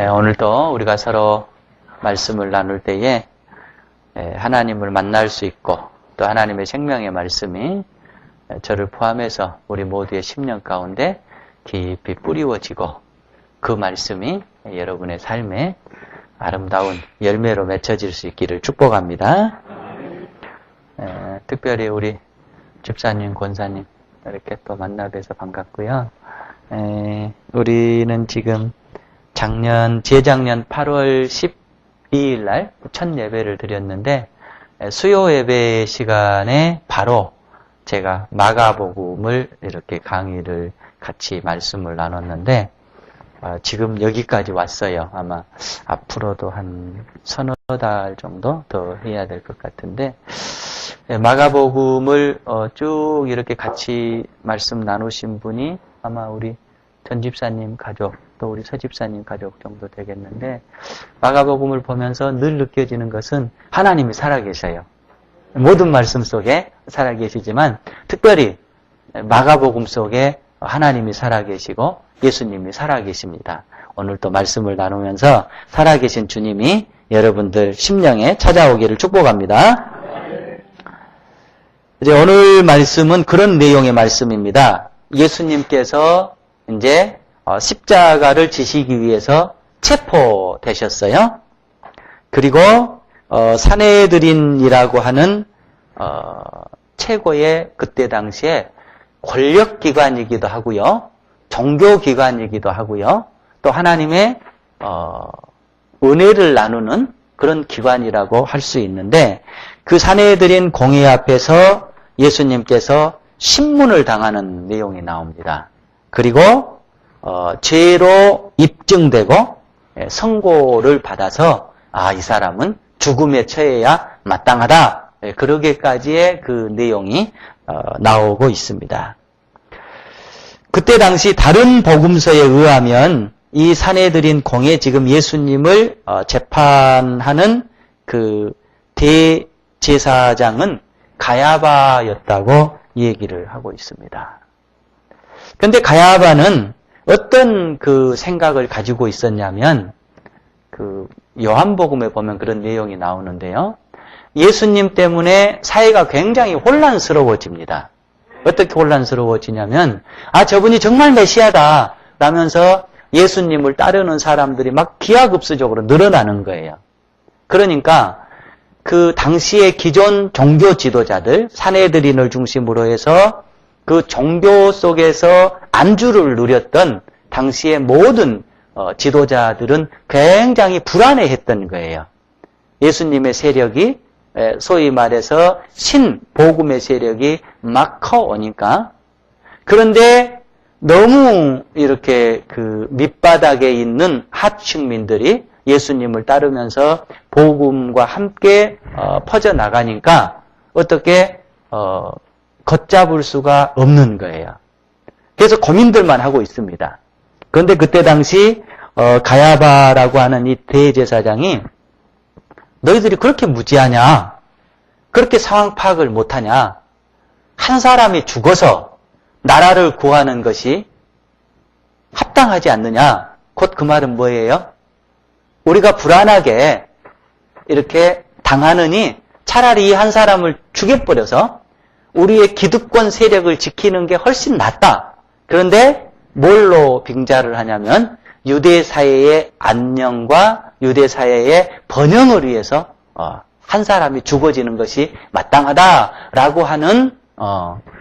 오늘도 우리가 서로 말씀을 나눌 때에 하나님을 만날 수 있고 또 하나님의 생명의 말씀이 저를 포함해서 우리 모두의 심령 가운데 깊이 뿌리워지고 그 말씀이 여러분의 삶에 아름다운 열매로 맺혀질 수 있기를 축복합니다. 특별히 우리 집사님, 권사님 이렇게 또 만나 뵈서 반갑고요. 우리는 지금 재작년 8월 12일 날 첫 예배를 드렸는데 수요 예배 시간에 바로 제가 마가복음을 이렇게 강의를 같이 말씀을 나눴는데 지금 여기까지 왔어요. 아마 앞으로도 한 서너 달 정도 더 해야 될 것 같은데 마가복음을 쭉 이렇게 같이 말씀 나누신 분이 아마 우리 전 집사님 가족 또 우리 서 집사님 가족 정도 되겠는데 마가복음을 보면서 늘 느껴지는 것은 하나님이 살아계셔요. 모든 말씀 속에 살아계시지만 특별히 마가복음 속에 하나님이 살아계시고 예수님이 살아계십니다. 오늘 또 말씀을 나누면서 살아계신 주님이 여러분들 심령에 찾아오기를 축복합니다. 이제 오늘 말씀은 그런 내용의 말씀입니다. 예수님께서 이제 십자가를 지시기 위해서 체포되셨어요. 그리고 산헤드린이라고 하는 최고의 그때 당시에 권력기관이기도 하고요. 종교기관이기도 하고요. 또 하나님의 은혜를 나누는 그런 기관이라고 할 수 있는데 그 산헤드린 공회 앞에서 예수님께서 신문을 당하는 내용이 나옵니다. 그리고 죄로 입증되고 선고를 받아서 이 사람은 죽음에 처해야 마땅하다. 그러기까지의 그 내용이 나오고 있습니다. 그때 당시 다른 복음서에 의하면 이 산헤드린 공회 지금 예수님을 재판하는 그 대제사장은 가야바였다고 얘기를 하고 있습니다. 그런데 가야바는 어떤 그 생각을 가지고 있었냐면 그 요한복음에 보면 그런 내용이 나오는데요. 예수님 때문에 사회가 굉장히 혼란스러워집니다. 어떻게 혼란스러워지냐면 저분이 정말 메시아다 라면서 예수님을 따르는 사람들이 막 기하급수적으로 늘어나는 거예요. 그러니까 그 당시의 기존 종교 지도자들 산헤드린을 중심으로 해서 그 종교 속에서 안주를 누렸던 당시의 모든 지도자들은 굉장히 불안해했던 거예요. 예수님의 세력이 소위 말해서 신복음의 세력이 막 커오니까. 그런데 너무 이렇게 그 밑바닥에 있는 하층민들이 예수님을 따르면서 복음과 함께 퍼져나가니까 어떻게 걷잡을 수가 없는 거예요. 그래서 고민들만 하고 있습니다. 그런데 그때 당시 가야바라고 하는 이 대제사장이 너희들이 그렇게 무지하냐? 그렇게 상황 파악을 못하냐? 한 사람이 죽어서 나라를 구하는 것이 합당하지 않느냐? 곧 그 말은 뭐예요? 우리가 불안하게 이렇게 당하느니 차라리 이 한 사람을 죽여버려서 우리의 기득권 세력을 지키는 게 훨씬 낫다. 그런데 뭘로 빙자를 하냐면 유대 사회의 안녕과 유대 사회의 번영을 위해서 한 사람이 죽어지는 것이 마땅하다라고 하는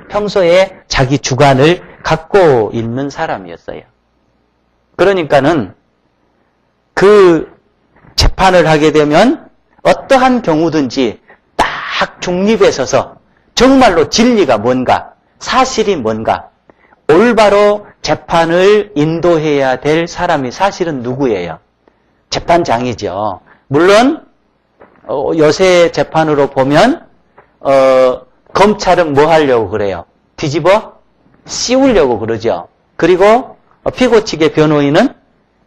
평소에 자기 주관을 갖고 있는 사람이었어요. 그러니까는 그 재판을 하게 되면 어떠한 경우든지 딱 중립에 서서 정말로 진리가 뭔가, 사실이 뭔가, 올바로 재판을 인도해야 될 사람이 사실은 누구예요? 재판장이죠. 물론 요새 재판으로 보면 검찰은 뭐 하려고 그래요? 뒤집어 씌우려고 그러죠. 그리고 피고 측의 변호인은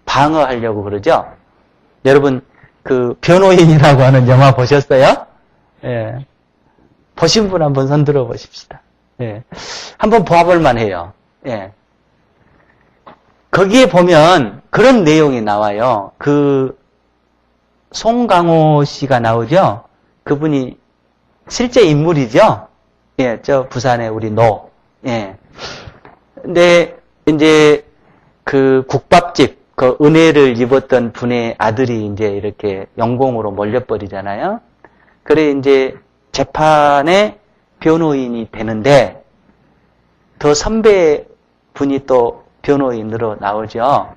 방어하려고 그러죠. 여러분 그 변호인이라고 하는 영화 보셨어요? 예. 보신 분 한번 손 들어 보십시다. 예. 한번 봐볼 만해요. 예. 거기에 보면 그런 내용이 나와요. 송강호 씨가 나오죠? 그분이 실제 인물이죠? 예, 저 부산의 우리 예. 근데 이제 그 국밥집, 그 은혜를 입었던 분의 아들이 이제 이렇게 영공으로 몰려버리잖아요. 그래 이제 재판에 변호인이 되는데 더 선배 분이 또 변호인으로 나오죠.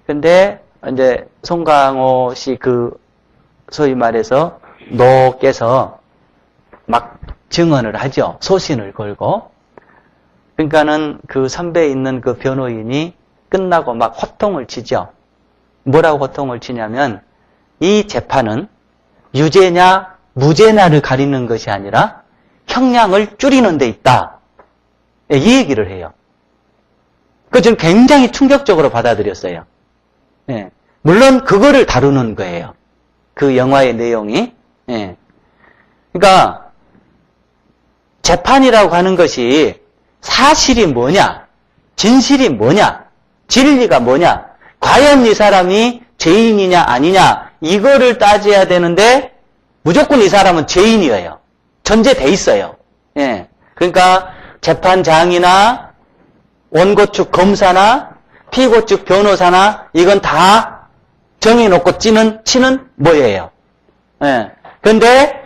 근데 이제 송강호 씨 소위 말해서 노께서 막 증언을 하죠. 소신을 걸고. 그러니까는 그 선배에 있는 그 변호인이 끝나고 막 호통을 치죠. 뭐라고 호통을 치냐면 이 재판은 유죄냐 무죄냐를 가리는 것이 아니라 형량을 줄이는 데 있다. 이 얘기를 해요. 그 저는 굉장히 충격적으로 받아들였어요. 예. 물론 그거를 다루는 거예요. 그 영화의 내용이. 예. 그러니까 재판이라고 하는 것이 사실이 뭐냐, 진실이 뭐냐, 진리가 뭐냐, 과연 이 사람이 죄인이냐 아니냐 이거를 따져야 되는데 무조건 이 사람은 죄인이에요. 전제돼 있어요. 예. 그러니까 재판장이나 원고 측 검사나 피고 측 변호사나 이건 다 정해놓고 치는 뭐예요. 예. 근데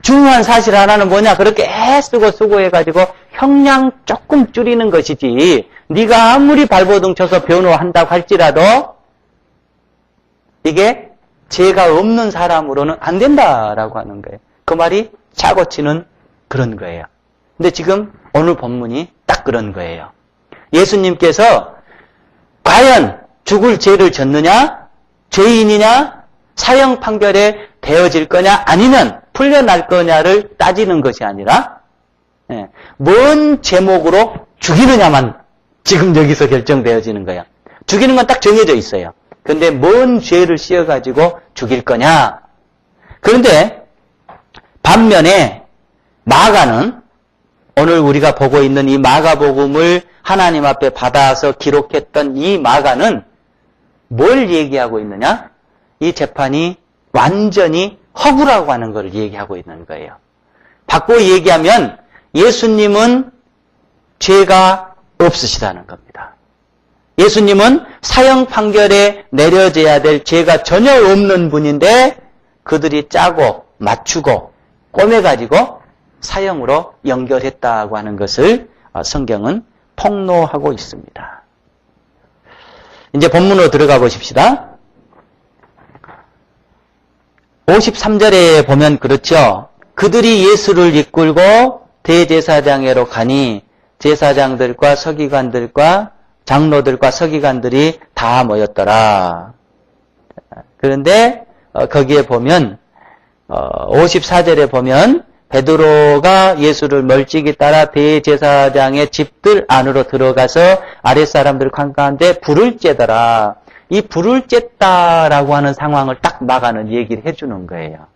중요한 사실 하나는 뭐냐? 그렇게 애쓰고 수고해가지고 형량 조금 줄이는 것이지 네가 아무리 발버둥 쳐서 변호한다고 할지라도 이게 죄가 없는 사람으로는 안 된다라고 하는 거예요. 그 말이 차고 치는 그런 거예요. 근데 지금 오늘 본문이 딱 그런 거예요. 예수님께서 과연 죽을 죄를 졌느냐? 죄인이냐? 사형 판결에 되어질 거냐? 아니면 풀려날 거냐를 따지는 것이 아니라 뭔 제목으로 죽이느냐만 지금 여기서 결정되어지는 거야. 죽이는 건 딱 정해져 있어요. 그런데 뭔 죄를 씌워가지고 죽일 거냐? 그런데 반면에 마가는 오늘 우리가 보고 있는 이 마가복음을 하나님 앞에 받아서 기록했던 이 마가는 뭘 얘기하고 있느냐? 이 재판이 완전히 허구라고 하는 걸 얘기하고 있는 거예요. 바꿔 얘기하면 예수님은 죄가 없으시다는 겁니다. 예수님은 사형 판결에 내려져야 될 죄가 전혀 없는 분인데 그들이 짜고 맞추고 꼬매가지고 사형으로 연결했다고 하는 것을 성경은 폭로하고 있습니다. 이제 본문으로 들어가 보십시다. 53절에 보면 그렇죠. 그들이 예수를 이끌고 대제사장회로 가니 제사장들과 서기관들과 장로들과 서기관들이 다 모였더라. 그런데 거기에 보면 54절에 보면 베드로가 예수를 멀찍이 따라 대제사장의 집들 안으로 들어가서 아랫사람들 가운데 불을 쬐더라. 이 불을 쬐다라고 하는 상황을 딱 마가는 얘기를 해주는 거예요.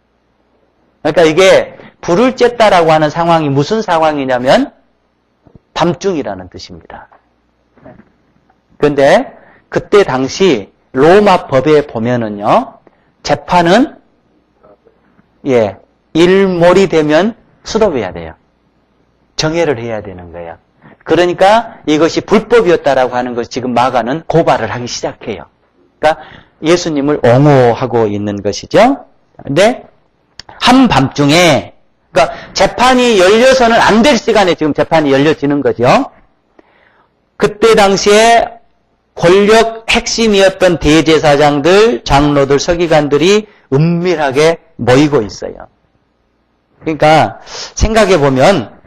그러니까 이게 불을 쬐다라고 하는 상황이 무슨 상황이냐면 밤중이라는 뜻입니다. 그런데 그때 당시 로마 법에 보면은요, 재판은 일몰이 되면 스톱해야 돼요. 정회를 해야 되는 거예요. 그러니까 이것이 불법이었다라고 하는 것을 지금 마가는 고발을 하기 시작해요. 그러니까 예수님을 옹호하고 있는 것이죠. 근데 한밤중에, 그러니까 재판이 열려서는 안 될 시간에 지금 재판이 열려지는 거죠. 그때 당시에 권력 핵심이었던 대제사장들, 장로들, 서기관들이 은밀하게 모이고 있어요. 그러니까 생각해 보면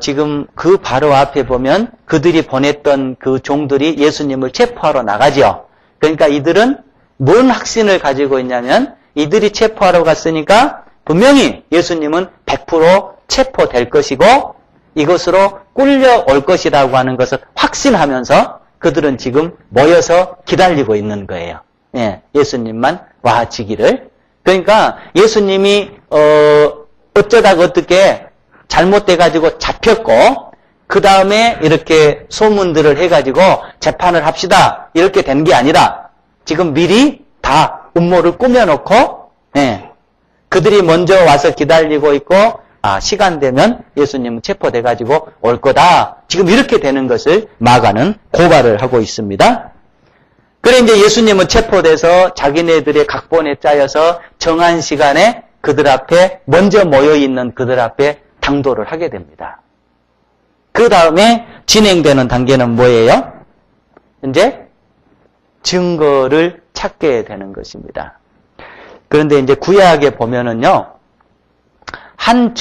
지금 그 바로 앞에 보면 그들이 보냈던 그 종들이 예수님을 체포하러 나가죠. 그러니까 이들은 뭔 확신을 가지고 있냐면 이들이 체포하러 갔으니까 분명히 예수님은 100% 체포될 것이고 이것으로 끌려올 것이라고 하는 것을 확신하면서 그들은 지금 모여서 기다리고 있는 거예요. 예수님만 와지기를. 그러니까 예수님이 어쩌다가 어떻게 잘못돼가지고 잡혔고 그 다음에 이렇게 소문들을 해가지고 재판을 합시다. 이렇게 된 게 아니라 지금 미리 다 음모를 꾸며놓고 그들이 먼저 와서 기다리고 있고 시간 되면 예수님은 체포돼가지고 올 거다. 지금 이렇게 되는 것을 마가는 고발을 하고 있습니다. 그래 이제 예수님은 체포돼서 자기네들의 각본에 짜여서 정한 시간에 그들 앞에 먼저 모여있는 그들 앞에 당도를 하게 됩니다. 그 다음에 진행되는 단계는 뭐예요? 이제 증거를 찾게 되는 것입니다. 그런데 이제 구약에 보면은요, 한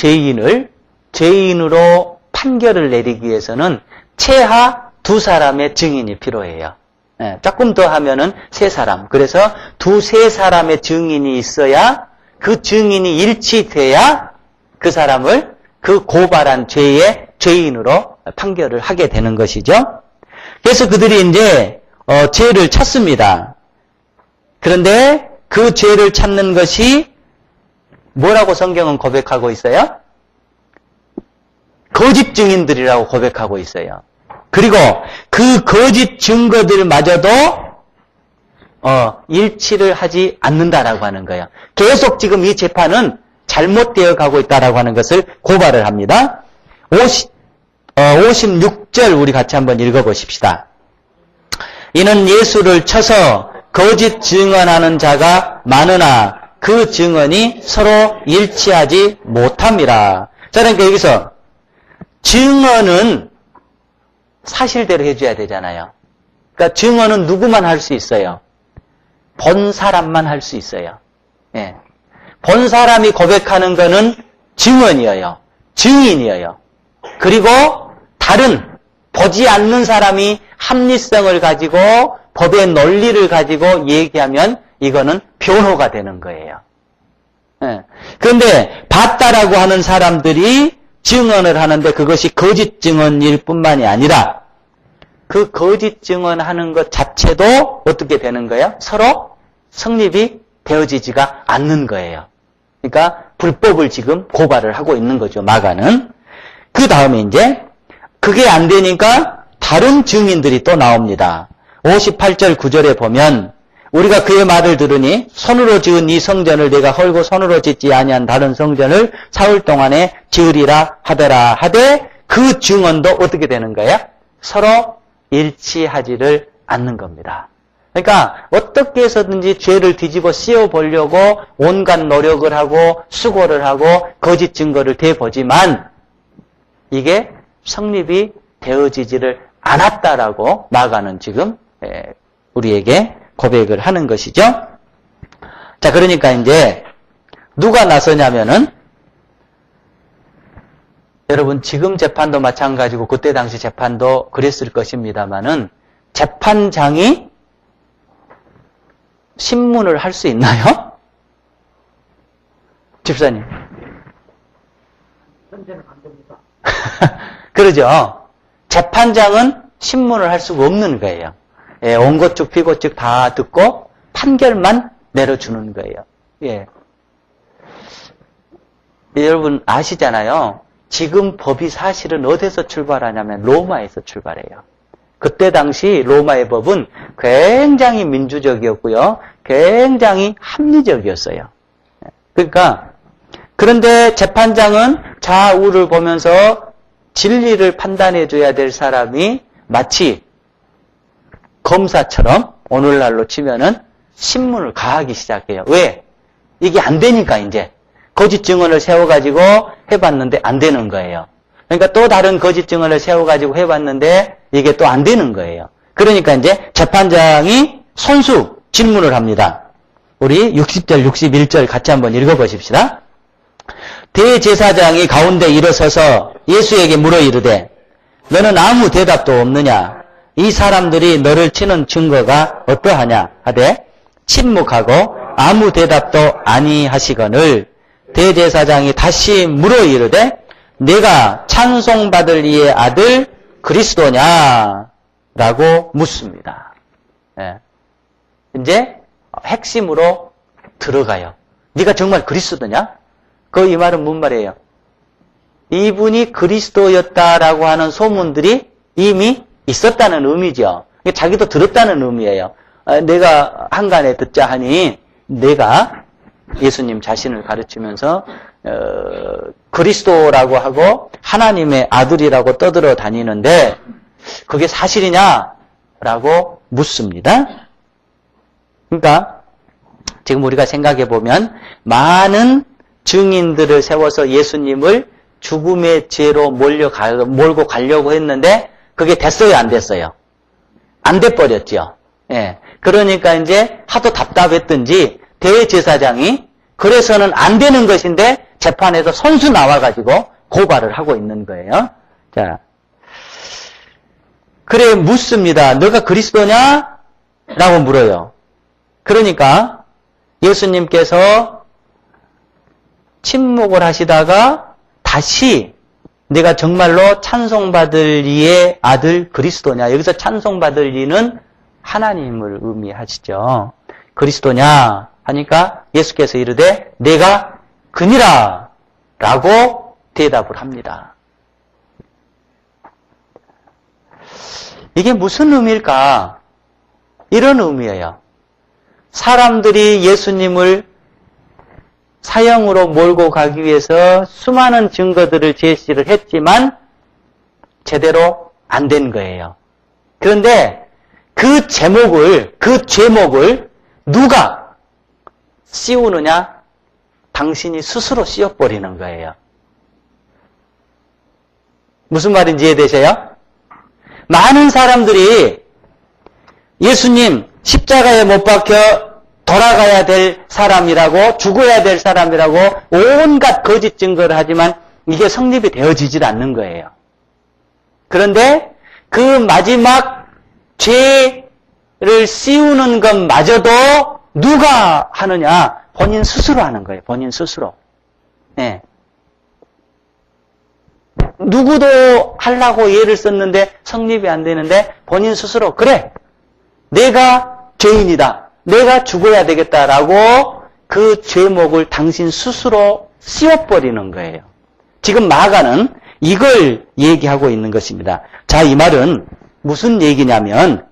죄인으로 판결을 내리기 위해서는 최하 2사람의 증인이 필요해요. 조금 더 하면은 3사람. 그래서 2-3사람의 증인이 있어야 그 증인이 일치돼야 그 사람을 그 고발한 죄의 죄인으로 판결을 하게 되는 것이죠. 그래서 그들이 이제 죄를 찾습니다. 그런데 그 죄를 찾는 것이 뭐라고 성경은 고백하고 있어요? 거짓 증인들이라고 고백하고 있어요. 그리고 그 거짓 증거들마저도 일치를 하지 않는다라고 하는 거예요. 계속 지금 이 재판은 잘못되어 가고 있다라고 하는 것을 고발을 합니다. 56절 우리 같이 한번 읽어보십시다. 이는 예수를 쳐서 거짓 증언하는 자가 많으나 그 증언이 서로 일치하지 못함이라. 자, 그러니까 여기서 증언은 사실대로 해줘야 되잖아요. 그러니까 증언은 누구만 할 수 있어요? 본 사람만 할 수 있어요. 예. 본 사람이 고백하는 거는 증언이에요. 증인이에요. 그리고 다른 보지 않는 사람이 합리성을 가지고 법의 논리를 가지고 얘기하면 이거는 변호가 되는 거예요. 예. 그런데 봤다라고 하는 사람들이 증언을 하는데 그것이 거짓 증언일 뿐만이 아니라 그 거짓 증언하는 것 자체도 어떻게 되는 거예요? 서로 성립이 되어지지가 않는 거예요. 그러니까 불법을 지금 고발을 하고 있는 거죠, 마가는. 그 다음에 이제 그게 안 되니까 다른 증인들이 또 나옵니다. 58절 9절에 보면 우리가 그의 말을 들으니 손으로 지은 이 성전을 내가 헐고 손으로 짓지 아니한 다른 성전을 사흘 동안에 지으리라 하더라 하되 그 증언도 어떻게 되는 거예요? 서로 일치하지를 않는 겁니다. 그러니까 어떻게 해서든지 죄를 뒤집어 씌워보려고 온갖 노력을 하고 수고를 하고 거짓 증거를 대보지만 이게 성립이 되어지지를 않았다라고 마가는 지금 우리에게 고백을 하는 것이죠. 자, 그러니까 이제 누가 나서냐면은 여러분 지금 재판도 마찬가지고 그때 당시 재판도 그랬을 것입니다만은 재판장이 신문을 할 수 있나요? 집사님. 현재는 안 됩니다. 그러죠. 재판장은 신문을 할 수가 없는 거예요. 예, 원고 측, 피고 측 다 듣고 판결만 내려주는 거예요. 예. 여러분 아시잖아요. 지금 법이 사실은 어디서 출발하냐면 로마에서 출발해요. 그때 당시 로마의 법은 굉장히 민주적이었고요. 굉장히 합리적이었어요. 그러니까 그런데 재판장은 좌우를 보면서 진리를 판단해 줘야 될 사람이 마치 검사처럼 오늘날로 치면은 신문을 가하기 시작해요. 왜? 이게 안 되니까 이제 거짓 증언을 세워가지고 해봤는데 안 되는 거예요. 그러니까 또 다른 거짓 증언을 세워가지고 해봤는데 이게 또 안 되는 거예요. 그러니까 이제 재판장이 손수 질문을 합니다. 우리 60절, 61절 같이 한번 읽어보십시다. 대제사장이 가운데 일어서서 예수에게 물어 이르되 너는 아무 대답도 없느냐? 이 사람들이 너를 치는 증거가 어떠하냐? 하되 침묵하고 아무 대답도 아니하시거늘 대제사장이 다시 물어 이르되 내가 찬송받을 이의 아들 그리스도냐? 라고 묻습니다. 예. 이제 핵심으로 들어가요. 네가 정말 그리스도냐? 이 말은 뭔 말이에요? 이분이 그리스도였다라고 하는 소문들이 이미 있었다는 의미죠. 자기도 들었다는 의미예요. 내가 한간에 듣자 하니 내가 예수님 자신을 가르치면서 그리스도라고 하고 하나님의 아들이라고 떠들어 다니는데 그게 사실이냐라고 묻습니다. 그러니까 지금 우리가 생각해 보면 많은 증인들을 세워서 예수님을 죽음의 죄로 몰고 가려고 했는데 그게 됐어요, 안 됐어요? 안 돼버렸죠. 예. 그러니까 이제 하도 답답했던지 대제사장이 그래서는 안 되는 것인데 재판에서 선수 나와가지고 고발을 하고 있는 거예요. 자, 그래 묻습니다. 너가 그리스도냐? 라고 물어요. 그러니까 예수님께서 침묵을 하시다가 다시 내가 정말로 찬송받을 이의 아들 그리스도냐? 여기서 찬송받을 이는 하나님을 의미하시죠. 그리스도냐? 하니까 예수께서 이르되 내가 그니라 라고 대답을 합니다. 이게 무슨 의미일까? 이런 의미예요. 사람들이 예수님을 사형으로 몰고 가기 위해서 수많은 증거들을 제시를 했지만 제대로 안 된 거예요. 그런데 그 제목을 누가 씌우느냐? 당신이 스스로 씌워버리는 거예요. 무슨 말인지 이해되세요? 많은 사람들이 예수님 십자가에 못 박혀 돌아가야 될 사람이라고 죽어야 될 사람이라고 온갖 거짓 증거를 하지만 이게 성립이 되어지질 않는 거예요. 그런데 그 마지막 죄를 씌우는 것마저도 누가 하느냐? 본인 스스로 하는 거예요. 본인 스스로. 네. 누구도 하려고 예를 썼는데 성립이 안 되는데 본인 스스로 그래 내가 죄인이다. 내가 죽어야 되겠다라고 그 죄목을 당신 스스로 씌워버리는 거예요. 지금 마가는 이걸 얘기하고 있는 것입니다. 자, 이 말은 무슨 얘기냐면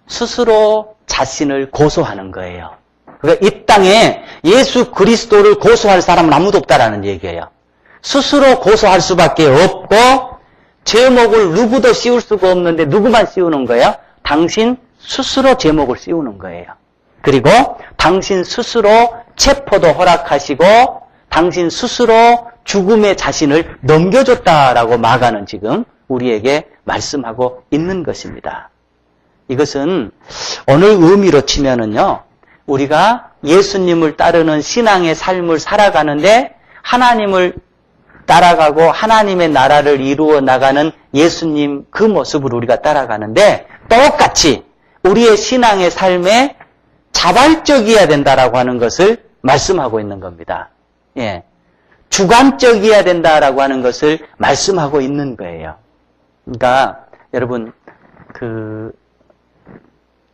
스스로 자신을 고소하는 거예요. 그러니까 이 땅에 예수 그리스도를 고소할 사람은 아무도 없다라는 얘기예요. 스스로 고소할 수밖에 없고 제목을 누구도 씌울 수가 없는데 누구만 씌우는 거예요? 당신 스스로 제목을 씌우는 거예요. 그리고 당신 스스로 체포도 허락하시고 당신 스스로 죽음의 자신을 넘겨줬다라고 마가는 지금 우리에게 말씀하고 있는 것입니다. 이것은 오늘 의미로 치면은요, 우리가 예수님을 따르는 신앙의 삶을 살아가는데 하나님을 따라가고 하나님의 나라를 이루어 나가는 예수님 그 모습을 우리가 따라가는데 똑같이 우리의 신앙의 삶에 자발적이어야 된다라고 하는 것을 말씀하고 있는 겁니다. 예. 주관적이어야 된다라고 하는 것을 말씀하고 있는 거예요. 그러니까 여러분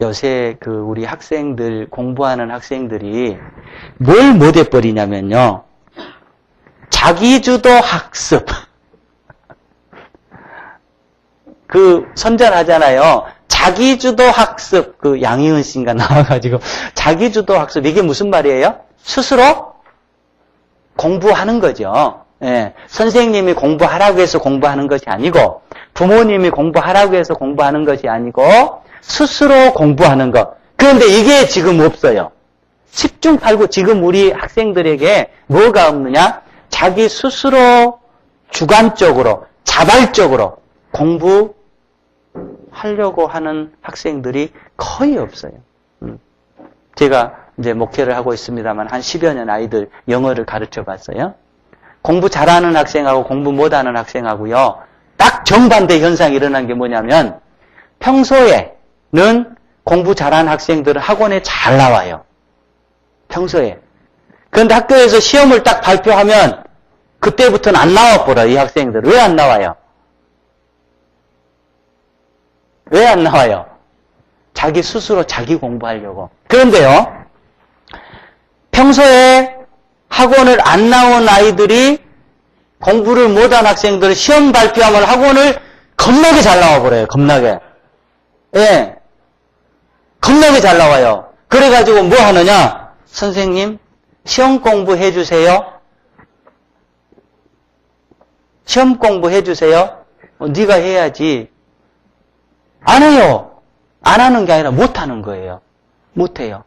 요새 우리 학생들 공부하는 학생들이 뭘 못해 버리냐면요. 자기주도 학습. 선전하잖아요. 자기주도 학습. 양희은 씨인가 나와가지고 자기주도 학습. 이게 무슨 말이에요? 스스로 공부하는 거죠. 예. 선생님이 공부하라고 해서 공부하는 것이 아니고 부모님이 공부하라고 해서 공부하는 것이 아니고 스스로 공부하는 것. 그런데 이게 지금 없어요. 10중 8구 지금 우리 학생들에게 뭐가 없느냐? 자기 스스로 주관적으로 자발적으로 공부하려고 하는 학생들이 거의 없어요. 제가 이제 목회를 하고 있습니다만 한 10여 년 아이들 영어를 가르쳐 봤어요. 공부 잘하는 학생하고 공부 못하는 학생하고요. 딱 정반대 현상이 일어난 게 뭐냐면 평소에는 공부 잘하는 학생들은 학원에 잘 나와요. 평소에. 그런데 학교에서 시험을 딱 발표하면 그때부터는 안 나와버려, 이 학생들. 왜 안 나와요? 왜 안 나와요? 자기 스스로 자기 공부하려고. 그런데요, 평소에 학원을 안 나온 아이들이 공부를 못한 학생들은 시험 발표하면 학원을 겁나게 잘 나와버려요. 겁나게. 예. 겁나게 잘 나와요. 그래가지고 뭐 하느냐? 선생님, 시험 공부 해주세요. 시험 공부 해주세요. 네가 해야지. 안 해요. 안 하는 게 아니라 못하는 거예요. 못해요.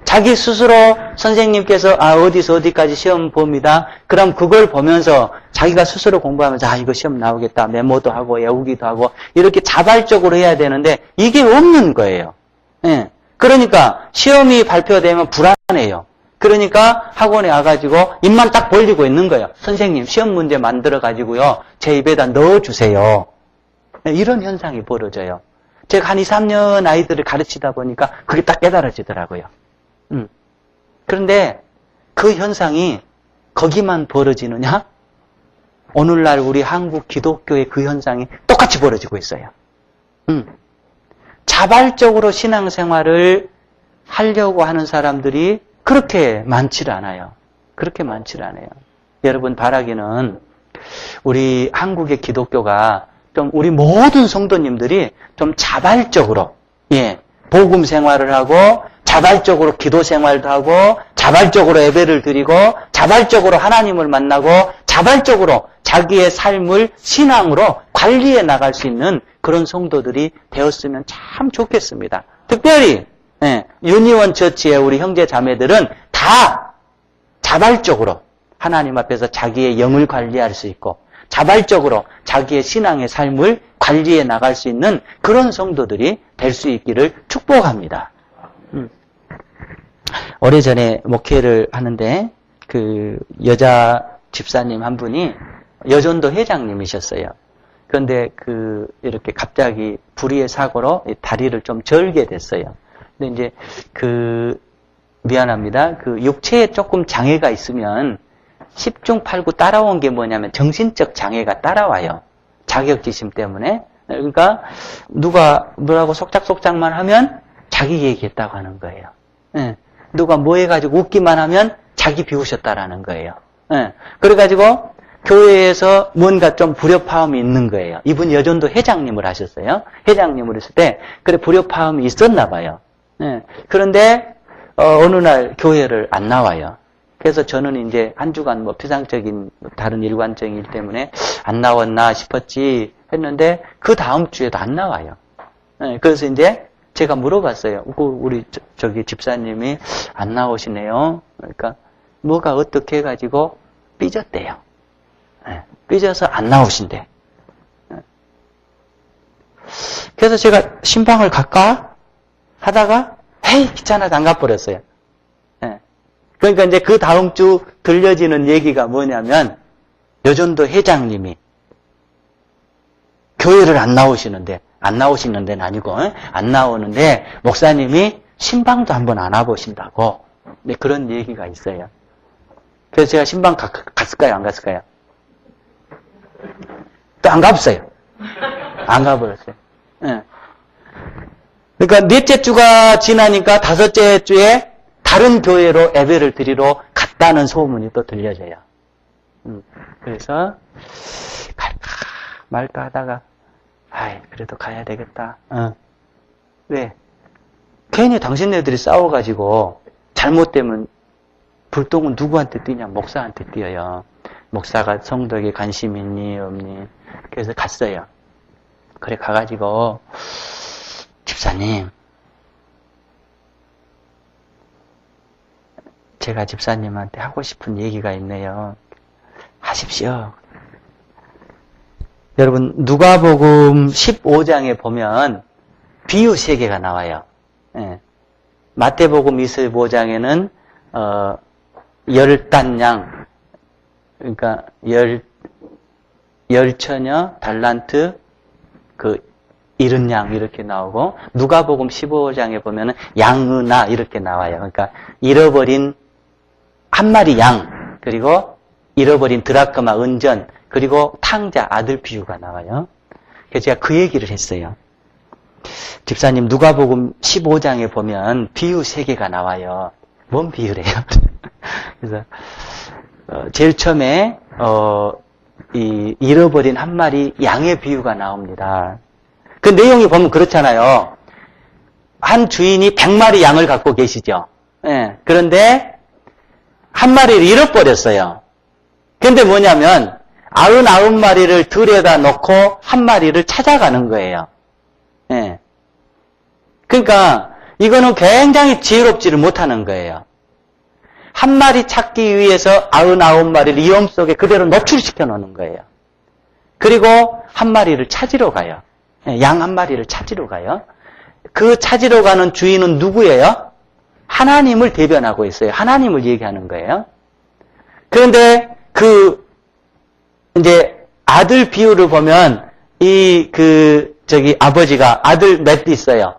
자기 스스로 선생님께서 어디서 어디까지 시험 봅니다. 그럼 그걸 보면서 자기가 스스로 공부하면서 이거 시험 나오겠다. 메모도 하고 외우기도 하고 이렇게 자발적으로 해야 되는데 이게 없는 거예요. 예. 그러니까 시험이 발표되면 불안해요. 그러니까 학원에 와가지고 입만 딱 벌리고 있는 거예요. 선생님 시험 문제 만들어가지고요. 제 입에다 넣어주세요. 이런 현상이 벌어져요. 제가 한 2, 3년 아이들을 가르치다 보니까 그게 딱 깨달아지더라고요. 그런데 그 현상이 거기만 벌어지느냐? 오늘날 우리 한국 기독교의 그 현상이 똑같이 벌어지고 있어요. 자발적으로 신앙생활을 하려고 하는 사람들이 그렇게 많지를 않아요. 그렇게 많지를 않아요. 여러분 바라기는 우리 한국의 기독교가 좀 우리 모든 성도님들이 좀 자발적으로 복음 생활을 하고 자발적으로 기도 생활도 하고 자발적으로 예배를 드리고 자발적으로 하나님을 만나고 자발적으로 자기의 삶을 신앙으로 관리해 나갈 수 있는 그런 성도들이 되었으면 참 좋겠습니다. 특별히 유니원 처치의 우리 형제 자매들은 다 자발적으로 하나님 앞에서 자기의 영을 관리할 수 있고 자발적으로 자기의 신앙의 삶을 관리해 나갈 수 있는 그런 성도들이 될 수 있기를 축복합니다. 오래전에 목회를 하는데 그 여자 집사님 한 분이 여전도 회장님이셨어요. 그런데 이렇게 갑자기 불의의 사고로 다리를 좀 절게 됐어요. 근데 이제 미안합니다. 육체에 조금 장애가 있으면 10중 8구 따라온 게 뭐냐면 정신적 장애가 따라와요. 자격지심 때문에. 그러니까 누가 뭐라고 속작속작만 하면 자기 얘기했다고 하는 거예요. 누가 뭐 해가지고 웃기만 하면 자기 비우셨다라는 거예요. 그래가지고 교회에서 뭔가 좀 불협화음이 있는 거예요. 이분 여전도 회장님을 하셨어요. 회장님을 했을 때 그래 불협화음이 있었나 봐요. 그런데 어느 날 교회를 안 나와요. 그래서 저는 이제 한 주간 피상적인 다른 일관적인 일 때문에 안 나왔나 싶었지 했는데 그 다음 주에도 안 나와요. 그래서 이제 제가 물어봤어요. 우리 저기 집사님이 안 나오시네요. 그러니까 뭐가 어떻게 해가지고 삐졌대요. 삐져서 안 나오신대. 그래서 제가 신방을 갈까 하다가 헤이 귀찮아서 안 가버렸어요. 그러니까 이제 그 다음 주 들려지는 얘기가 뭐냐면 여전도 회장님이 교회를 안 나오시는 데는 아니고 안 나오는데 목사님이 신방도 한번 안 와보신다고 그런 얘기가 있어요. 그래서 제가 신방 갔을까요? 안 갔을까요? 또 안 가봤어요. 안 가버렸어요. 그러니까 넷째 주가 지나니까 다섯째 주에 다른 교회로 예배를 드리러 갔다는 소문이 또 들려져요. 그래서 갈까 말까 하다가 그래도 가야 되겠다. 왜? 괜히 당신네들이 싸워가지고 잘못되면 불똥은 누구한테 뛰냐? 목사한테 뛰어요. 목사가 성도에게 관심 있니 없니? 그래서 갔어요. 그래 가가지고 집사님 제가 집사님한테 하고 싶은 얘기가 있네요. 하십시오. 여러분 누가복음 15장에 보면 비유 3개가 나와요. 마태복음 25장에는 열단양 그러니까 열처녀 달란트 잃은 양 이렇게 나오고 누가복음 15장에 보면은 양은아 이렇게 나와요. 그러니까 잃어버린 한 마리 양 그리고 잃어버린 드라크마 은전 그리고 탕자 아들 비유가 나와요. 그래서 제가 그 얘기를 했어요. 집사님 누가복음 15장에 보면 비유 3개가 나와요. 뭔 비유래요? 그래서 제일 처음에 잃어버린 한 마리 양의 비유가 나옵니다. 그 내용이 보면 그렇잖아요. 한 주인이 100마리 양을 갖고 계시죠. 예, 그런데 한 마리를 잃어버렸어요. 그런데 뭐냐면 99마리를 들여다 놓고 한 마리를 찾아가는 거예요. 예. 그러니까 이거는 굉장히 지혜롭지를 못하는 거예요. 한 마리 찾기 위해서 99마리를 위험 속에 그대로 노출시켜 놓는 거예요. 그리고 한 마리를 찾으러 가요. 양 한 마리를 찾으러 가요. 그 찾으러 가는 주인은 누구예요? 하나님을 대변하고 있어요. 하나님을 얘기하는 거예요. 그런데 이제 아들 비유를 보면 아버지가 아들 몇 있어요?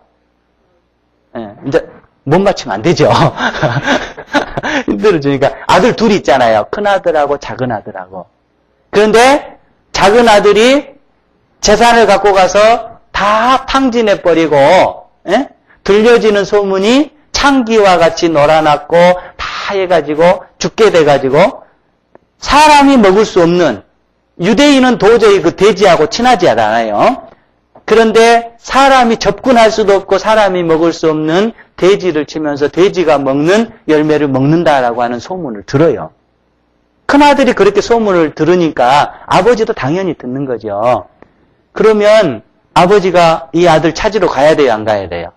이제 못 맞추면 안 되죠. 힘들어지니까 아들 둘이 있잖아요. 큰 아들하고 작은 아들하고. 그런데 작은 아들이 재산을 갖고 가서 다 탕진해 버리고 들려지는 소문이 창기와 같이 놀아났고 다 해가지고 죽게 돼가지고 사람이 먹을 수 없는 유대인은 도저히 그 돼지하고 친하지 않아요. 그런데 사람이 접근할 수도 없고 사람이 먹을 수 없는 돼지를 치면서 돼지가 먹는 열매를 먹는다라고 하는 소문을 들어요. 큰아들이 그렇게 소문을 들으니까 아버지도 당연히 듣는 거죠. 그러면 아버지가 이 아들 찾으러 가야 돼요, 안 가야 돼요?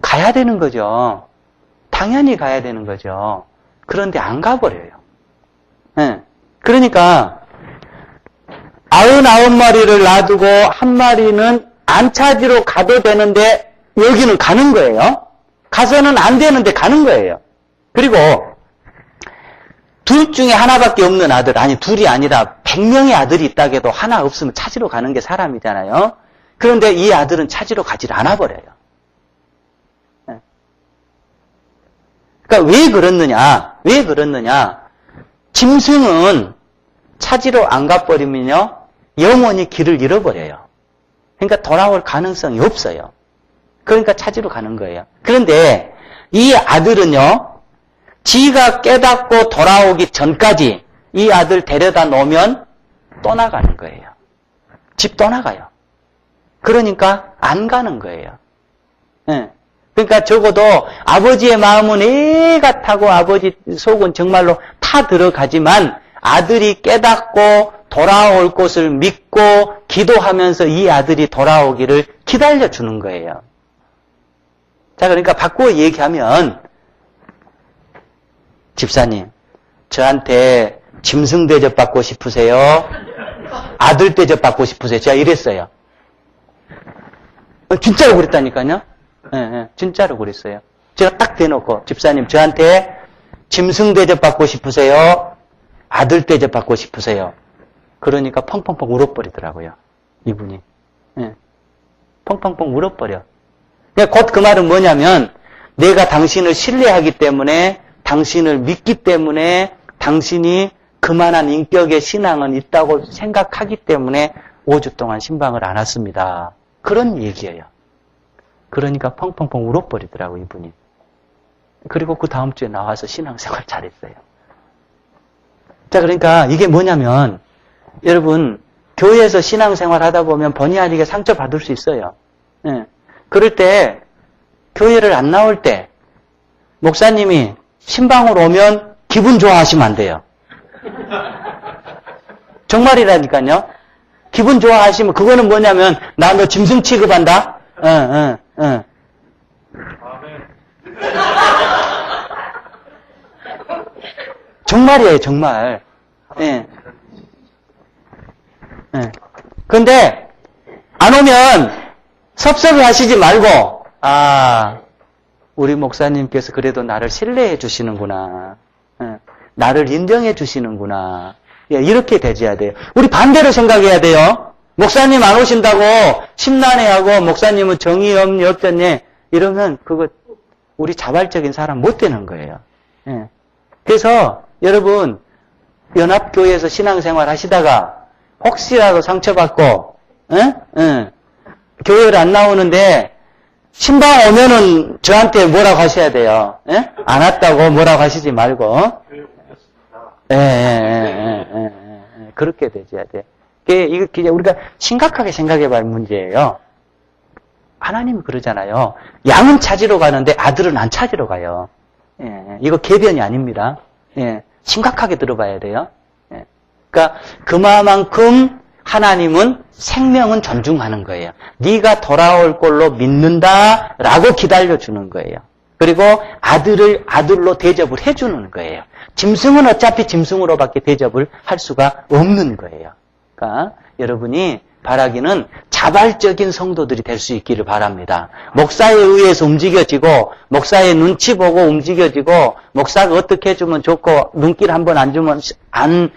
가야 되는 거죠. 당연히 가야 되는 거죠. 그런데 안 가버려요. 네. 그러니까 99마리를 놔두고 한 마리는 안 찾으러 가도 되는데 여기는 가는 거예요. 가서는 안 되는데 가는 거예요. 그리고 둘 중에 하나밖에 없는 아들, 아니 둘이 아니라 100명의 아들이 있다고 해도 하나 없으면 찾으러 가는 게 사람이잖아요. 그런데 이 아들은 찾으러 가지를 않아 버려요. 그러니까 왜 그렇느냐? 짐승은 찾으러 안 가버리면요, 영원히 길을 잃어버려요. 그러니까 돌아올 가능성이 없어요. 그러니까 찾으러 가는 거예요. 그런데 이 아들은요, 지가 깨닫고 돌아오기 전까지 이 아들 데려다 놓으면 또 나가는 거예요. 집 떠나가요. 그러니까 안 가는 거예요. 네. 그러니까 적어도 아버지의 마음은 애 같다고 아버지 속은 정말로 타 들어가지만 아들이 깨닫고 돌아올 것을 믿고 기도하면서 이 아들이 돌아오기를 기다려주는 거예요. 자, 그러니까 바꾸어 얘기하면, 집사님, 저한테 짐승 대접 받고 싶으세요? 아들 대접 받고 싶으세요? 제가 이랬어요. 진짜로 그랬다니까요. 네, 진짜로 그랬어요. 제가 딱 대놓고, 집사님, 저한테 짐승 대접 받고 싶으세요? 아들 대접 받고 싶으세요? 그러니까 펑펑펑 울어버리더라고요. 이분이. 네. 펑펑펑 울어버려. 곧 그 말은 뭐냐면, 내가 당신을 신뢰하기 때문에, 당신을 믿기 때문에, 당신이 그만한 인격의 신앙은 있다고 생각하기 때문에 5주 동안 신방을 안 왔습니다. 그런 얘기예요. 그러니까 펑펑펑 울어버리더라고, 이분이. 그리고 그 다음 주에 나와서 신앙생활 잘했어요. 자, 그러니까 이게 뭐냐면, 여러분, 교회에서 신앙생활 하다 보면 본의 아니게 상처받을 수 있어요. 네. 그럴 때, 교회를 안 나올 때, 목사님이 신방으로 오면 기분 좋아하시면 안 돼요. 정말이라니까요. 기분 좋아하시면, 그거는 뭐냐면, 나 너 짐승 취급한다? 응. 정말이에요, 정말. 예. 예. 근데, 안 오면, 섭섭해 하시지 말고, 우리 목사님께서 그래도 나를 신뢰해 주시는구나. 예. 나를 인정해 주시는구나. 예, 이렇게 대해야 돼요. 우리 반대로 생각해야 돼요. 목사님 안 오신다고 심란해하고, 목사님은 정의 없니, 없잖니, 이러면, 그거, 우리 자발적인 사람 못 되는 거예요. 예. 그래서, 여러분, 연합교회에서 신앙생활 하시다가, 혹시라도 상처받고, 교회를 안 나오는데, 신방 오면은 저한테 뭐라고 하셔야 돼요. 안 왔다고 뭐라고 하시지 말고. 그렇게 되줘야 돼. 이거 그냥 우리가 심각하게 생각해 볼 문제예요. 하나님이 그러잖아요. 양은 찾으러 가는데 아들은 안 찾으러 가요. 이거 궤변이 아닙니다. 심각하게 들어봐야 돼요. 그러니까 그만큼 하나님은 생명은 존중하는 거예요. 네가 돌아올 걸로 믿는다라고 기다려주는 거예요. 그리고 아들을 아들로 대접을 해주는 거예요. 짐승은 어차피 짐승으로밖에 대접을 할 수가 없는 거예요. 그러니까 여러분이 바라기는 자발적인 성도들이 될 수 있기를 바랍니다. 목사에 의해서 움직여지고 목사의 눈치 보고 움직여지고 목사가 어떻게 해주면 좋고 눈길 한번 안 주면 안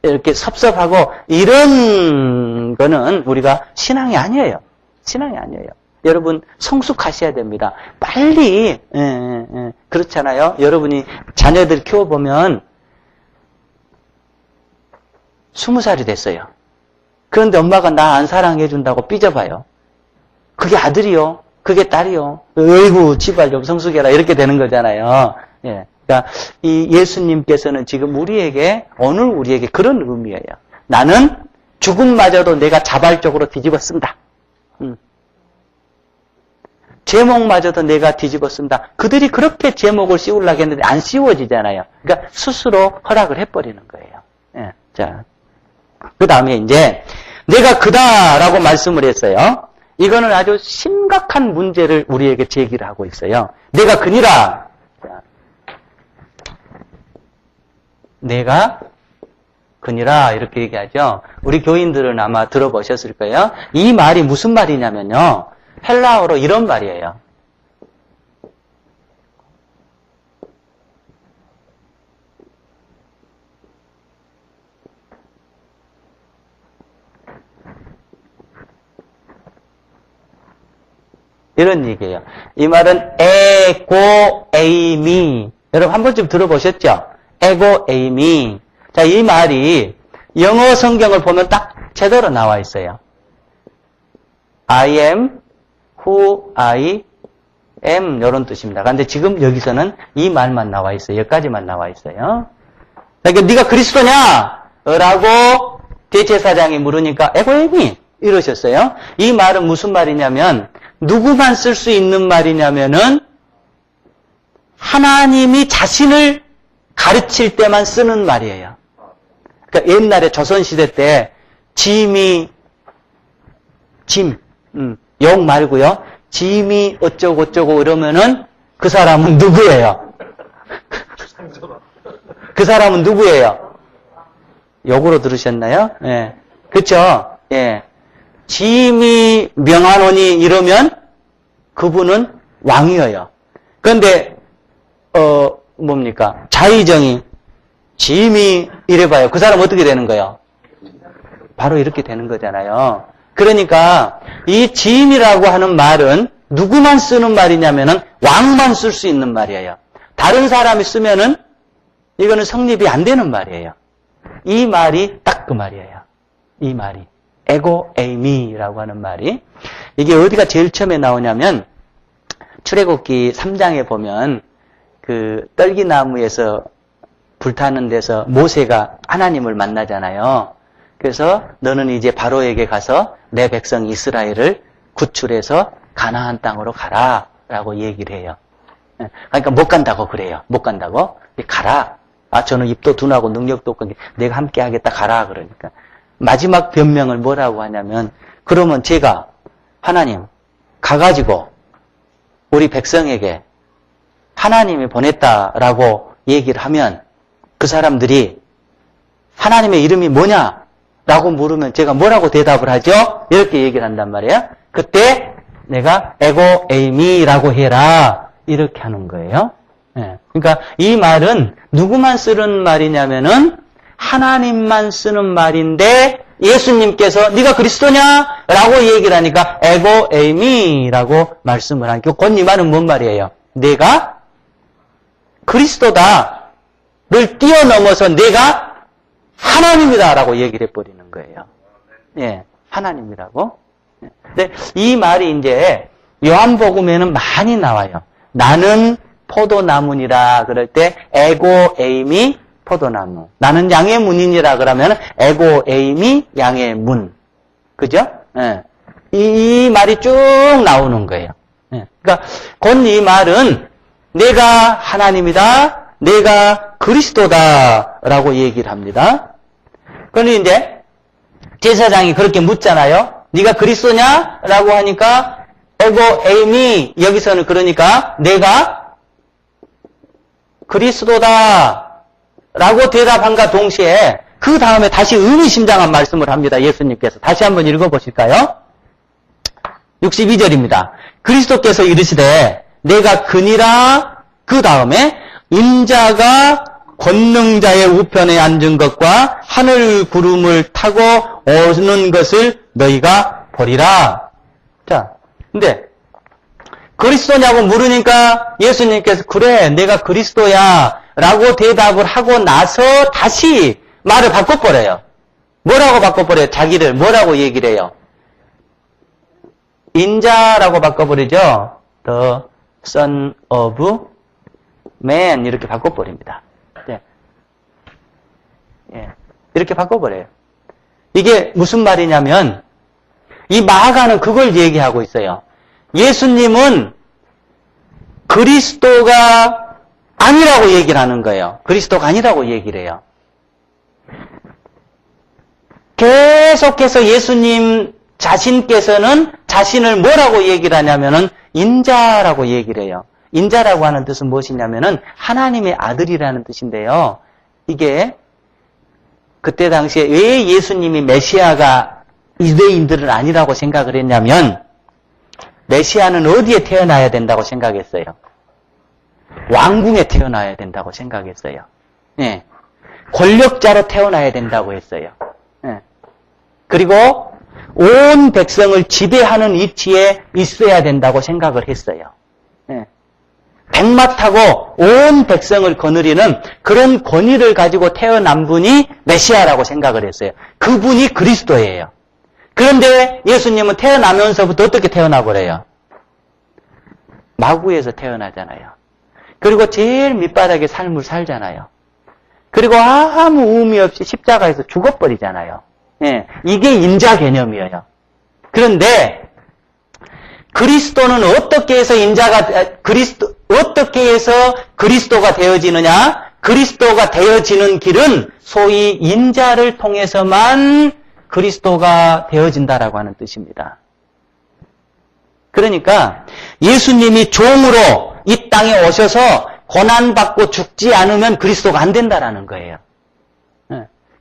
이렇게 섭섭하고 이런 거는 우리가 신앙이 아니에요. 신앙이 아니에요. 여러분 성숙하셔야 됩니다. 빨리 그렇잖아요. 여러분이 자녀들 키워보면 20살이 됐어요. 그런데 엄마가 나 안 사랑해준다고 삐져봐요. 그게 아들이요. 그게 딸이요. 어이구 지발 좀 성숙해라 이렇게 되는 거잖아요. 그러니까 이 예수님께서는 지금 오늘 우리에게 그런 의미예요. 나는 죽음마저도 내가 자발적으로 뒤집어 쓴다. 제목마저도 내가 뒤집어 쓴다. 그들이 그렇게 제목을 씌우려고 했는데 안 씌워지잖아요. 그러니까 스스로 허락을 해버리는 거예요. 자, 그 다음에 이제 내가 그다라고 말씀을 했어요. 이거는 아주 심각한 문제를 우리에게 제기를 하고 있어요. 내가 그니라. 자, 내가 그니라 이렇게 얘기하죠. 우리 교인들은 아마 들어보셨을 거예요. 이 말이 무슨 말이냐면요. 헬라어로 이런 말이에요. 이런 얘기예요. 이 말은 에고 에이미. 여러분 한 번쯤 들어보셨죠? 에고 에이미. 자, 이 말이 영어 성경을 보면 딱 제대로 나와 있어요. I am who I am 이런 뜻입니다. 그런데 지금 여기서는 이 말만 나와 있어요. 여기까지만 나와 있어요. 그러니까 네가 그리스도냐? 라고 대제사장이 물으니까 에고 에이미 이러셨어요. 이 말은 무슨 말이냐면 누구만 쓸 수 있는 말이냐면은 하나님이 자신을 가르칠 때만 쓰는 말이에요. 그러니까 옛날에 조선시대 때 용 말고요. 짐이 어쩌고 이러면은 그 사람은 누구예요? 그 사람은 누구예요? 욕으로 들으셨나요? 예. 그쵸? 예. 짐이 명하노니 이러면 그분은 왕이에요. 그런데 뭡니까? 자의정이 짐이 이래봐요. 그 사람 어떻게 되는 거예요? 바로 이렇게 되는 거잖아요. 그러니까 이 짐이라고 하는 말은 누구만 쓰는 말이냐면은 왕만 쓸 수 있는 말이에요. 다른 사람이 쓰면은 이거는 성립이 안 되는 말이에요. 이 말이 딱 그 말이에요. 이 말이. 에고 에이미라고 하는 말이. 이게 어디가 제일 처음에 나오냐면 출애굽기 3장에 보면 그 떨기나무에서 불타는 데서 모세가 하나님을 만나잖아요. 그래서 너는 이제 바로에게 가서 내 백성 이스라엘을 구출해서 가나안 땅으로 가라라고 얘기를 해요. 그러니까 못 간다고 그래요. 못 간다고. 가라. 아, 저는 입도 둔하고 능력도 없고 내가 함께 하겠다 가라 그러니까. 마지막 변명을 뭐라고 하냐면 그러면 제가 하나님 가가지고 우리 백성에게 하나님이 보냈다라고 얘기를 하면 그 사람들이 하나님의 이름이 뭐냐라고 물으면 제가 뭐라고 대답을 하죠? 이렇게 얘기를 한단 말이에요. 그때 내가 에고 에이미라고 해라 이렇게 하는 거예요. 네. 그러니까 이 말은 누구만 쓰는 말이냐면은 하나님만 쓰는 말인데 예수님께서 네가 그리스도냐? 라고 얘기를 하니까 에고 에이미라고 말씀을 하니까 곧 이 말은 뭔 말이에요? 내가 그리스도다를 뛰어넘어서 내가 하나님이다 라고 얘기를 해버리는 거예요. 예, 하나님이라고. 근데 이 말이 이제 요한복음에는 많이 나와요. 나는 포도나무니라 그럴 때 에고 에이미 포도나무. 나는 양의 문이니라 그러면 에고 에임이 양의 문. 그죠? 예. 이 말이 쭉 나오는 거예요. 예. 그러니까 곧 이 말은 내가 하나님이다, 내가 그리스도다라고 얘기를 합니다. 그런데 이제 제사장이 그렇게 묻잖아요. 네가 그리스도냐? 라고 하니까 에고 에임이 여기서는 그러니까 내가 그리스도다 라고 대답한과 동시에 그 다음에 다시 의미심장한 말씀을 합니다. 예수님께서. 다시 한번 읽어보실까요? 62절입니다. 그리스도께서 이르시되 내가 그니라 그 다음에 인자가 권능자의 우편에 앉은 것과 하늘 구름을 타고 오는 것을 너희가 보리라. 자, 근데 그리스도냐고 물으니까 예수님께서 그래 내가 그리스도야 라고 대답을 하고 나서 다시 말을 바꿔버려요. 뭐라고 바꿔버려요? 자기를 뭐라고 얘기를 해요? 인자라고 바꿔버리죠. The Son of Man 이렇게 바꿔버립니다. 네. 예. 이렇게 바꿔버려요. 이게 무슨 말이냐면 이 마가는 그걸 얘기하고 있어요. 예수님은 그리스도가 아니라고 얘기를 하는 거예요. 그리스도가 아니라고 얘기를 해요. 계속해서 예수님 자신께서는 자신을 뭐라고 얘기를 하냐면은 인자라고 얘기를 해요. 인자라고 하는 뜻은 무엇이냐면은 하나님의 아들이라는 뜻인데요. 이게 그때 당시에 왜 예수님이 메시아가 유대인들은 아니라고 생각을 했냐면 메시아는 어디에 태어나야 된다고 생각했어요? 왕궁에 태어나야 된다고 생각했어요. 예. 권력자로 태어나야 된다고 했어요. 예. 그리고 온 백성을 지배하는 위치에 있어야 된다고 생각을 했어요. 예. 백마 타고 온 백성을 거느리는 그런 권위를 가지고 태어난 분이 메시아라고 생각을 했어요. 그분이 그리스도예요. 그런데 예수님은 태어나면서부터 어떻게 태어나버려요? 마구에서 태어나잖아요. 그리고 제일 밑바닥에 삶을 살잖아요. 그리고 아무 의미 없이 십자가에서 죽어버리잖아요. 예, 이게 인자 개념이에요. 그런데 그리스도는 어떻게 해서 어떻게 해서 그리스도가 되어지느냐? 그리스도가 되어지는 길은 소위 인자를 통해서만 그리스도가 되어진다라고 하는 뜻입니다. 그러니까 예수님이 종으로 이 땅에 오셔서 고난받고 죽지 않으면 그리스도가 안 된다라는 거예요.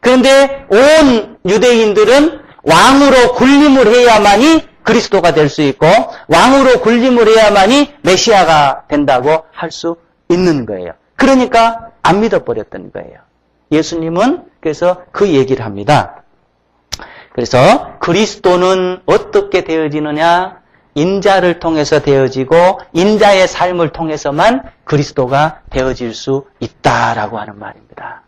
그런데 온 유대인들은 왕으로 군림을 해야만이 그리스도가 될 수 있고 왕으로 군림을 해야만이 메시아가 된다고 할 수 있는 거예요. 그러니까 안 믿어버렸던 거예요. 예수님은 그래서 그 얘기를 합니다. 그래서 그리스도는 어떻게 되어지느냐? 인자를 통해서 되어지고 인자의 삶을 통해서만 그리스도가 되어질 수 있다라고 하는 말입니다.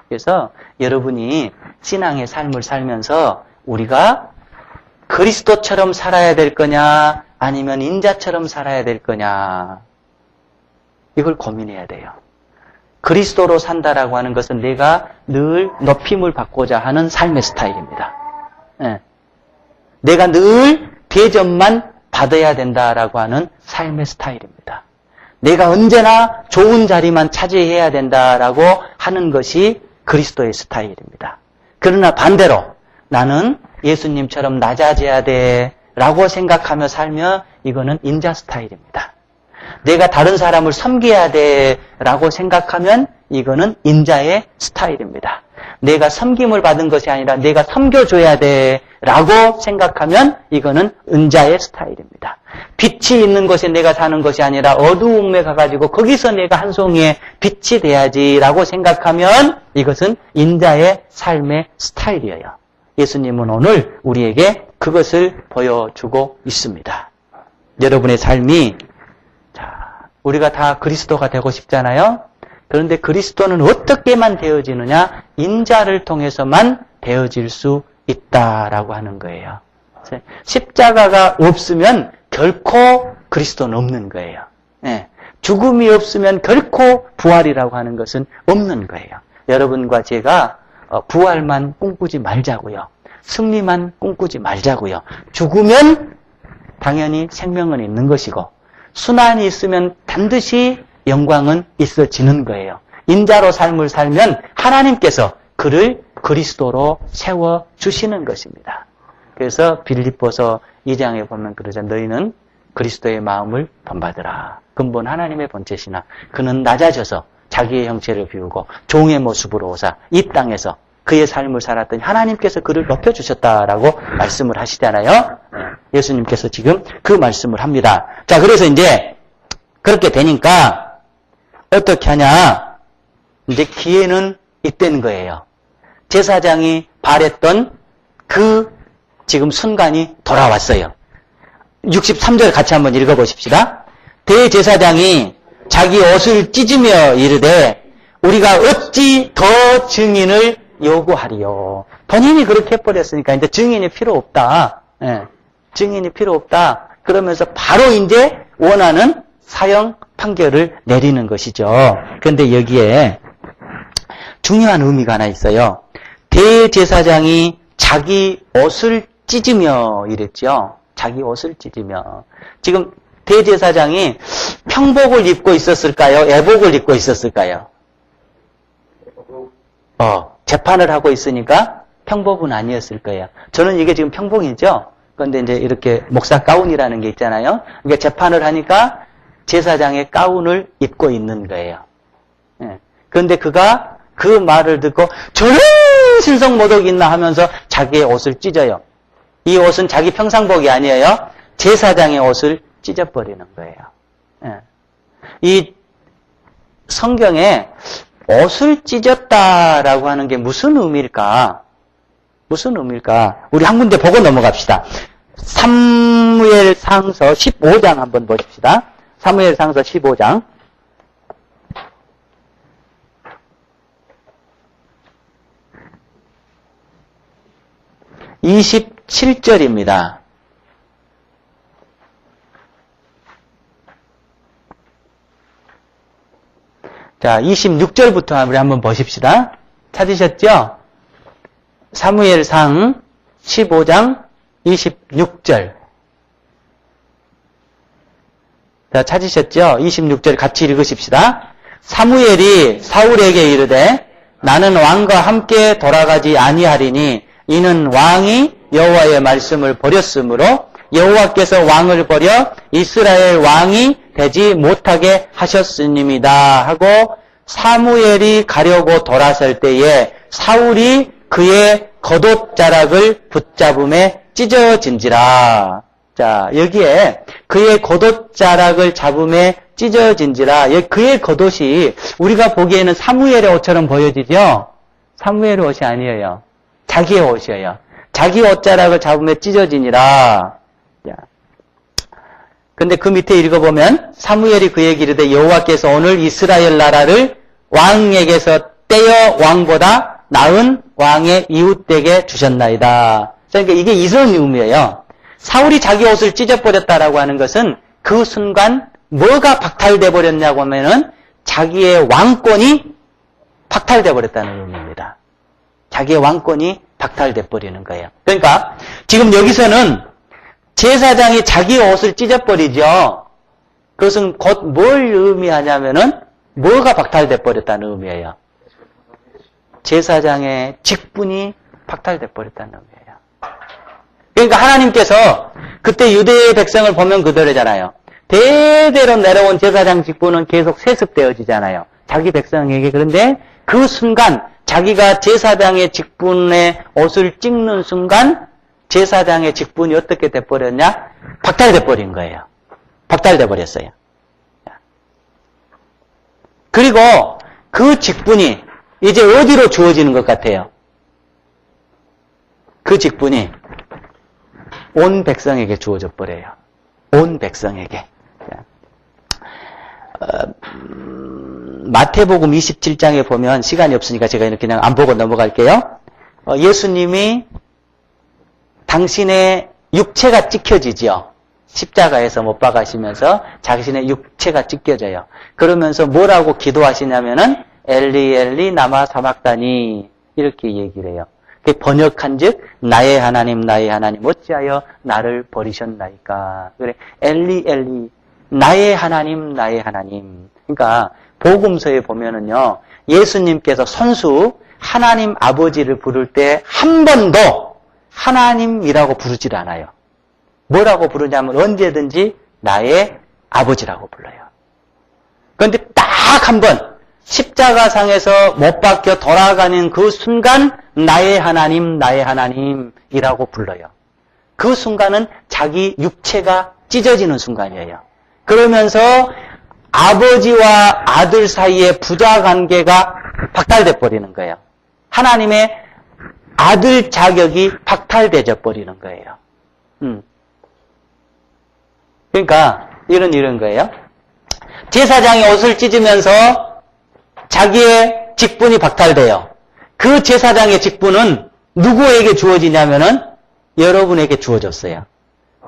그래서 여러분이 신앙의 삶을 살면서 우리가 그리스도처럼 살아야 될 거냐 아니면 인자처럼 살아야 될 거냐 이걸 고민해야 돼요. 그리스도로 산다라고 하는 것은 내가 늘 높임을 받고자 하는 삶의 스타일입니다. 네. 내가 늘 대접만 받아야 된다라고 하는 삶의 스타일입니다. 내가 언제나 좋은 자리만 차지해야 된다라고 하는 것이 그리스도의 스타일입니다. 그러나 반대로 나는 예수님처럼 낮아져야 돼라고 생각하며 살면 이거는 인자 스타일입니다. 내가 다른 사람을 섬겨야 돼라고 생각하면 이거는 인자의 스타일입니다. 내가 섬김을 받은 것이 아니라 내가 섬겨줘야 돼라고 생각하면 이거는 은자의 스타일입니다. 빛이 있는 곳에 내가 사는 것이 아니라 어두움에 가가지고 거기서 내가 한 송이의 빛이 돼야지라고 생각하면 이것은 인자의 삶의 스타일이에요. 예수님은 오늘 우리에게 그것을 보여주고 있습니다. 여러분의 삶이 우리가 다 그리스도가 되고 싶잖아요. 그런데 그리스도는 어떻게만 되어지느냐? 인자를 통해서만 되어질 수 있다라고 하는 거예요. 십자가가 없으면 결코 그리스도는 없는 거예요. 죽음이 없으면 결코 부활이라고 하는 것은 없는 거예요. 여러분과 제가 부활만 꿈꾸지 말자고요. 승리만 꿈꾸지 말자고요. 죽으면 당연히 생명은 있는 것이고 순환이 있으면 반드시 영광은 있어지는 거예요. 인자로 삶을 살면 하나님께서 그를 그리스도로 세워주시는 것입니다. 그래서 빌립보서 2장에 보면 그러자 너희는 그리스도의 마음을 본받으라. 근본 하나님의 본체시나 그는 낮아져서 자기의 형체를 비우고 종의 모습으로 오사 이 땅에서 그의 삶을 살았더니 하나님께서 그를 높여주셨다라고 말씀을 하시잖아요. 예수님께서 지금 그 말씀을 합니다. 자, 그래서 이제 그렇게 되니까 어떻게 하냐? 이제 기회는 있다는 거예요. 제사장이 바랬던 그 지금 순간이 돌아왔어요. 63절 같이 한번 읽어보십시다. 대제사장이 자기 옷을 찢으며 이르되 우리가 어찌 더 증인을 요구하리요. 본인이 그렇게 해버렸으니까 이제 증인이 필요 없다. 증인이 필요 없다. 그러면서 바로 이제 원하는 사형 판결을 내리는 것이죠. 그런데 여기에 중요한 의미가 하나 있어요. 대제사장이 자기 옷을 찢으며 이랬죠. 자기 옷을 찢으며. 지금 대제사장이 평복을 입고 있었을까요? 애복을 입고 있었을까요? 재판을 하고 있으니까 평복은 아니었을 거예요. 저는 이게 지금 평복이죠. 그런데 이제 이렇게 목사 가운이라는 게 있잖아요. 그러니까 재판을 하니까 제사장의 가운을 입고 있는 거예요. 그런데 그가 그 말을 듣고 저런 신성모독이 있나 하면서 자기의 옷을 찢어요. 이 옷은 자기 평상복이 아니에요. 제사장의 옷을 찢어버리는 거예요. 이 성경에 옷을 찢었다라고 하는 게 무슨 의미일까? 무슨 의미일까? 우리 한 군데 보고 넘어갑시다. 사무엘상서 15장 한번 보십시다. 사무엘상서 15장. 27절입니다. 자, 26절부터 우리 한번 보십시다. 찾으셨죠? 사무엘상 15장 26절. 자, 찾으셨죠? 26절 같이 읽으십시다. 사무엘이 사울에게 이르되 나는 왕과 함께 돌아가지 아니하리니 이는 왕이 여호와의 말씀을 버렸으므로 여호와께서 왕을 버려 이스라엘 왕이 되지 못하게 하셨음이다 하고 사무엘이 가려고 돌아설 때에 사울이 그의 겉옷자락을 붙잡음에 찢어진지라. 자, 여기에 그의 겉옷자락을 잡음에 찢어진지라. 그의 겉옷이 우리가 보기에는 사무엘의 옷처럼 보여지죠? 사무엘의 옷이 아니에요. 자기의 옷이에요. 자기 옷자락을 잡으며 찢어지니라. 근데 그 밑에 읽어보면 사무엘이 그에게 이르되 여호와께서 오늘 이스라엘 나라를 왕에게서 떼어 왕보다 나은 왕의 이웃에게 주셨나이다. 그러니까 이게 이런 의미예요. 사울이 자기 옷을 찢어버렸다라고 하는 것은 그 순간 뭐가 박탈돼 버렸냐고 하면은 자기의 왕권이 박탈돼 버렸다는 의미입니다. 자기의 왕권이 박탈돼 버리는 거예요. 그러니까 지금 여기서는 제사장이 자기 옷을 찢어버리죠. 그것은 곧 뭘 의미하냐면은 뭐가 박탈돼 버렸다는 의미예요. 제사장의 직분이 박탈돼 버렸다는 의미예요. 그러니까 하나님께서 그때 유대의 백성을 보면 그대로잖아요. 대대로 내려온 제사장 직분은 계속 세습되어지잖아요. 자기 백성에게. 그런데 그 순간 자기가 제사장의 직분의 옷을 찍는 순간 제사장의 직분이 어떻게 돼버렸냐? 박탈돼 버린 거예요. 박탈돼 버렸어요. 그리고 그 직분이 이제 어디로 주어지는 것 같아요? 그 직분이 온 백성에게 주어져 버려요. 온 백성에게. 마태복음 27장에 보면 시간이 없으니까 제가 이렇게 그냥 안 보고 넘어갈게요. 예수님이 당신의 육체가 찢겨지죠. 십자가에서 못 박아시면서 자신의 육체가 찢겨져요. 그러면서 뭐라고 기도하시냐면은 엘리 엘리 라마 사박다니 이렇게 얘기를 해요. 번역한즉 나의 하나님 어찌하여 나를 버리셨나이까. 그래 엘리 엘리 나의 하나님. 그러니까 복음서에 보면은요 예수님께서 선수 하나님 아버지를 부를 때 한 번도 하나님이라고 부르질 않아요. 뭐라고 부르냐면 언제든지 나의 아버지라고 불러요. 그런데 딱 한 번 십자가상에서 못 박혀 돌아가는 그 순간 나의 하나님이라고 불러요. 그 순간은 자기 육체가 찢어지는 순간이에요. 그러면서 아버지와 아들 사이의 부자관계가 박탈돼 버리는 거예요. 하나님의 아들 자격이 박탈되어 버리는 거예요. 그러니까 이런 거예요. 제사장이 옷을 찢으면서 자기의 직분이 박탈돼요. 그 제사장의 직분은 누구에게 주어지냐면은 여러분에게 주어졌어요.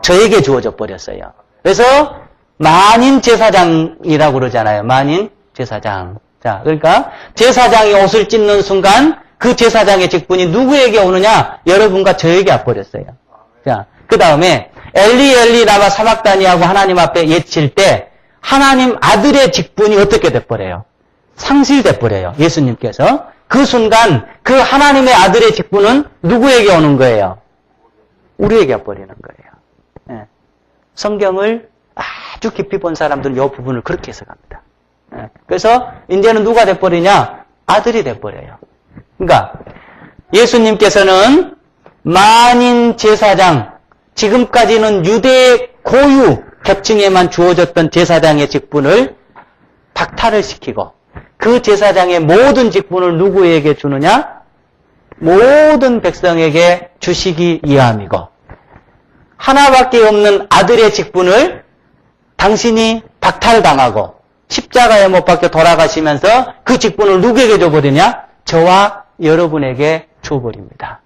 저에게 주어져 버렸어요. 그래서 만인 제사장이라고 그러잖아요. 만인 제사장. 자, 그러니까 제사장이 옷을 찢는 순간 그 제사장의 직분이 누구에게 오느냐? 여러분과 저에게 와버렸어요. 자, 그 다음에 엘리 엘리 라마 사박다니하고 하나님 앞에 예칠 때 하나님 아들의 직분이 어떻게 돼버려요? 상실돼버려요. 예수님께서. 그 순간 그 하나님의 아들의 직분은 누구에게 오는 거예요? 우리에게 와버리는 거예요. 네. 성경을 아주 깊이 본 사람들은 이 부분을 그렇게 해석합니다. 네. 그래서 이제는 누가 돼버리냐? 아들이 돼버려요. 그러니까 예수님께서는 만인 제사장, 지금까지는 유대 고유 계층에만 주어졌던 제사장의 직분을 박탈을 시키고 그 제사장의 모든 직분을 누구에게 주느냐? 모든 백성에게 주시기 위함이고 하나밖에 없는 아들의 직분을 당신이 박탈당하고 십자가에 못 박혀 돌아가시면서 그 직분을 누구에게 줘버리냐? 저와 여러분에게 줘버립니다.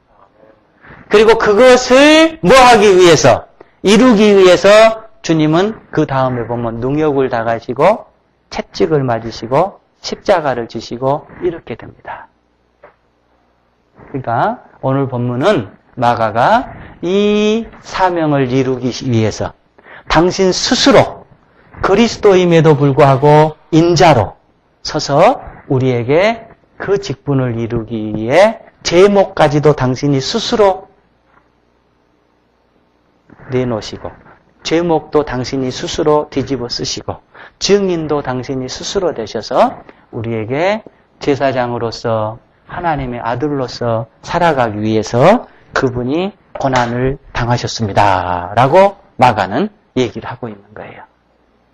그리고 그것을 뭐 하기 위해서? 이루기 위해서 주님은 그 다음에 보면 능욕을 당하시고 채찍을 맞으시고 십자가를 지시고 이렇게 됩니다. 그러니까 오늘 본문은 마가가 이 사명을 이루기 위해서 당신 스스로 그리스도임에도 불구하고 인자로 서서 우리에게 그 직분을 이루기 위해 제목까지도 당신이 스스로 내놓으시고 제목도 당신이 스스로 뒤집어 쓰시고 증인도 당신이 스스로 되셔서 우리에게 제사장으로서 하나님의 아들로서 살아가기 위해서 그분이 고난을 당하셨습니다. 라고 마가는 얘기를 하고 있는 거예요.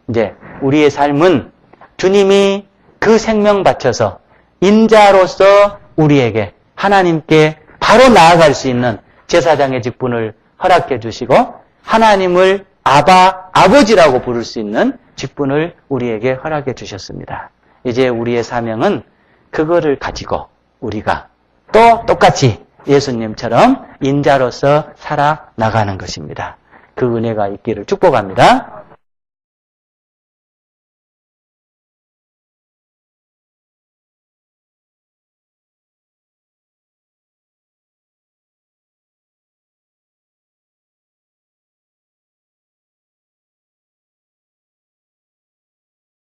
이제 우리의 삶은 주님이 그 생명 바쳐서 인자로서 우리에게 하나님께 바로 나아갈 수 있는 제사장의 직분을 허락해 주시고 하나님을 아버지라고 부를 수 있는 직분을 우리에게 허락해 주셨습니다. 이제 우리의 사명은 그거를 가지고 우리가 또 똑같이 예수님처럼 인자로서 살아나가는 것입니다. 그 은혜가 있기를 축복합니다.